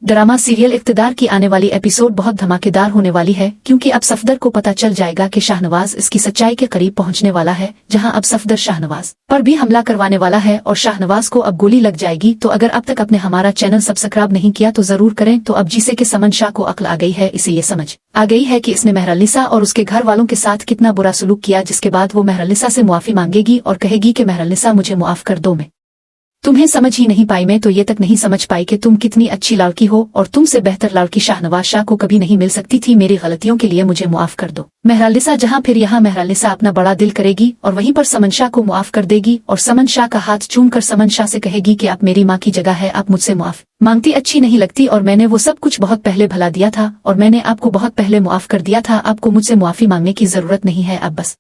Drama serial इक़्तिदार की आने वाली एपिसोड बहुत धमाकेदार होने वाली है, क्योंकि अब सफदर को पता चल जाएगा कि शाहनवाज इसकी सच्चाई के करीब पहुंचने वाला है, जहां अब सफदर शाहनवाज पर भी हमला करवाने वाला है और शाहनवाज को अब गोली लग जाएगी। तो अगर अब तक आपने हमारा चैनल सब्सक्राइब नहीं किया तो जरूर करें। तो अब जिसे के समन शाह को अक्ल आ गई है, इसे ये समझ आ गई है कि इसने मेहरुन्निसा और उसके घर वालों के साथ कितना बुरा सलूक किया, जिसके बाद वो मेहरुन्निसा से मुआफी मांगेगी और कहेगी कि मेहरुन्निसा मुझे मुआफ कर दो, मैं तुम्हें समझ ही नहीं पाई, मैं तो ये तक नहीं समझ पाई कि तुम कितनी अच्छी लड़की हो और तुमसे बेहतर लड़की शाहनवाज शाह को कभी नहीं मिल सकती थी। मेरी गलतियों के लिए मुझे मुआफ कर दो मेहरुन्निसा। जहां फिर यहाँ मेहरुन्निसा अपना बड़ा दिल करेगी और वहीं पर समन शाह को मुआफ कर देगी और समन शाह का हाथ चूम कर समन शाह से कहेगी कि आप मेरी माँ की जगह है, आप मुझसे मुआफ मांगती अच्छी नहीं लगती और मैंने वो सब कुछ बहुत पहले भला दिया था और मैंने आपको बहुत पहले मुआफ कर दिया था। आपको मुझसे मुआफी मांगने की जरूरत नहीं है, अब बस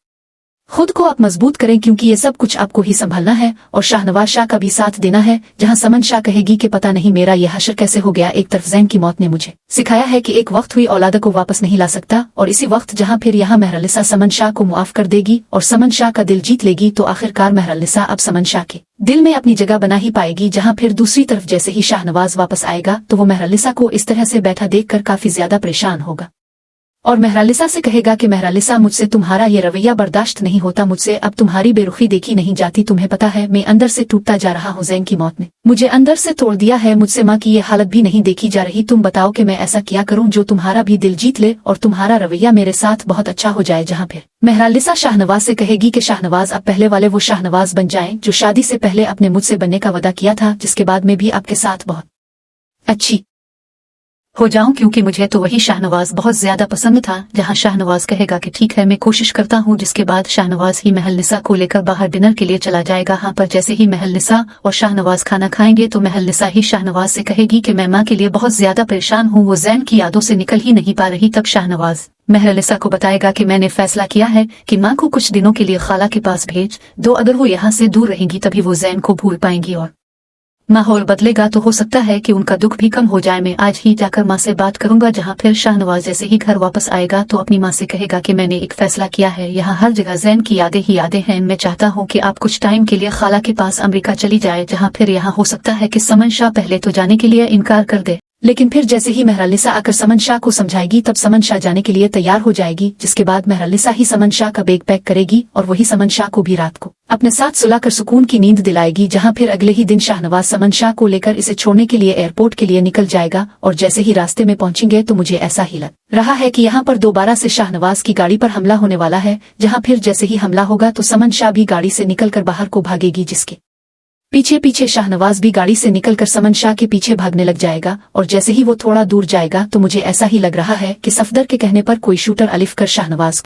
खुद को आप मजबूत करें, क्योंकि ये सब कुछ आपको ही संभालना है और शाहनवाज शाह का भी साथ देना है। जहां समन शाह कहेगी कि पता नहीं मेरा ये हशर कैसे हो गया, एक तरफ ज़ैन की मौत ने मुझे सिखाया है कि एक वक्त हुई औलाद को वापस नहीं ला सकता, और इसी वक्त जहां फिर यहाँ मेहरुन्निसा समन शाह को मुआफ कर देगी और समन शाह का दिल जीत लेगी, तो आखिरकार मेहरुन्निसा अब समन शाह के दिल में अपनी जगह बना ही पाएगी। जहां फिर दूसरी तरफ जैसे ही शाहनवाज वापस आएगा तो वो मेहरुन्निसा को इस तरह से बैठा देखकर काफी ज्यादा परेशान होगा और मेहरुन्निसा से कहेगा कि मेहरुन्निसा मुझसे तुम्हारा ये रवैया बर्दाश्त नहीं होता, मुझसे अब तुम्हारी बेरुखी देखी नहीं जाती। तुम्हें पता है मैं अंदर से टूटता जा रहा हूँ, ज़ैन की मौत ने मुझे अंदर से तोड़ दिया है, मुझसे माँ की ये हालत भी नहीं देखी जा रही। तुम बताओ कि मैं ऐसा क्या करूँ जो तुम्हारा भी दिल जीत ले और तुम्हारा रवैया मेरे साथ बहुत अच्छा हो जाए। जहाँ फिर मेहरुन्निसा शाहनवाज से कहेगी कि शाहनवाज अब पहले वाले वो शाहनवाज बन जाएं जो शादी से पहले अपने मुझसे बनने का वादा किया था, जिसके बाद में भी आपके साथ बहुत अच्छी हो जाऊं, क्योंकि मुझे तो वही शाहनवाज बहुत ज्यादा पसंद था। जहां शाहनवाज कहेगा कि ठीक है मैं कोशिश करता हूं, जिसके बाद शाहनवाज ही मेहरुन्निसा को लेकर बाहर डिनर के लिए चला जाएगा। हाँ, पर जैसे ही मेहरुन्निसा और शाहनवाज खाना खाएंगे तो मेहरुन्निसा ही शाहनवाज से कहेगी कि मैं माँ के लिए बहुत ज्यादा परेशान हूँ, वो ज़ैन की यादों से निकल ही नहीं पा रही। तब शाहनवाज मेहरुन्निसा को बताएगा कि मैंने फैसला किया है कि माँ को कुछ दिनों के लिए खाला के पास भेज दो, अगर वो यहाँ से दूर रहेंगी तभी वो ज़ैन को भूल पाएंगी और माहौल बदलेगा तो हो सकता है कि उनका दुख भी कम हो जाए। मैं आज ही जाकर माँ से बात करूंगा। जहाँ फिर शाहनवाज जैसे ही घर वापस आएगा तो अपनी माँ से कहेगा कि मैंने एक फैसला किया है, यहाँ हर जगह ज़ैन की यादें ही यादें हैं, मैं चाहता हूँ कि आप कुछ टाइम के लिए खाला के पास अमेरिका चली जाए। जहाँ फिर यहाँ हो सकता है कि समन शाह पहले तो जाने के लिए इनकार कर दे, लेकिन फिर जैसे ही मेहरुन्निसा आकर समन शाह को समझाएगी तब समन शाह जाने के लिए तैयार हो जाएगी, जिसके बाद मेहरुन्निसा ही समन शाह का बैग पैक करेगी और वही समन शाह को भी रात को अपने साथ सुलाकर सुकून की नींद दिलाएगी। जहां फिर अगले ही दिन शाहनवाज समन शाह को लेकर इसे छोड़ने के लिए एयरपोर्ट के लिए निकल जाएगा और जैसे ही रास्ते में पहुंचेंगे तो मुझे ऐसा ही लग रहा है कि यहाँ पर दोबारा से शाहनवाज की गाड़ी पर हमला होने वाला है। जहाँ फिर जैसे ही हमला होगा तो समन शाह भी गाड़ी से निकलकर बाहर को भागेगी, जिसके पीछे पीछे शाहनवाज भी गाड़ी से निकलकर समन शाह के पीछे भागने लग जाएगा और जैसे ही वो थोड़ा दूर जाएगा तो मुझे ऐसा ही लग रहा है कि सफदर के कहने पर कोई शूटर अलिफ कर शाहनवाज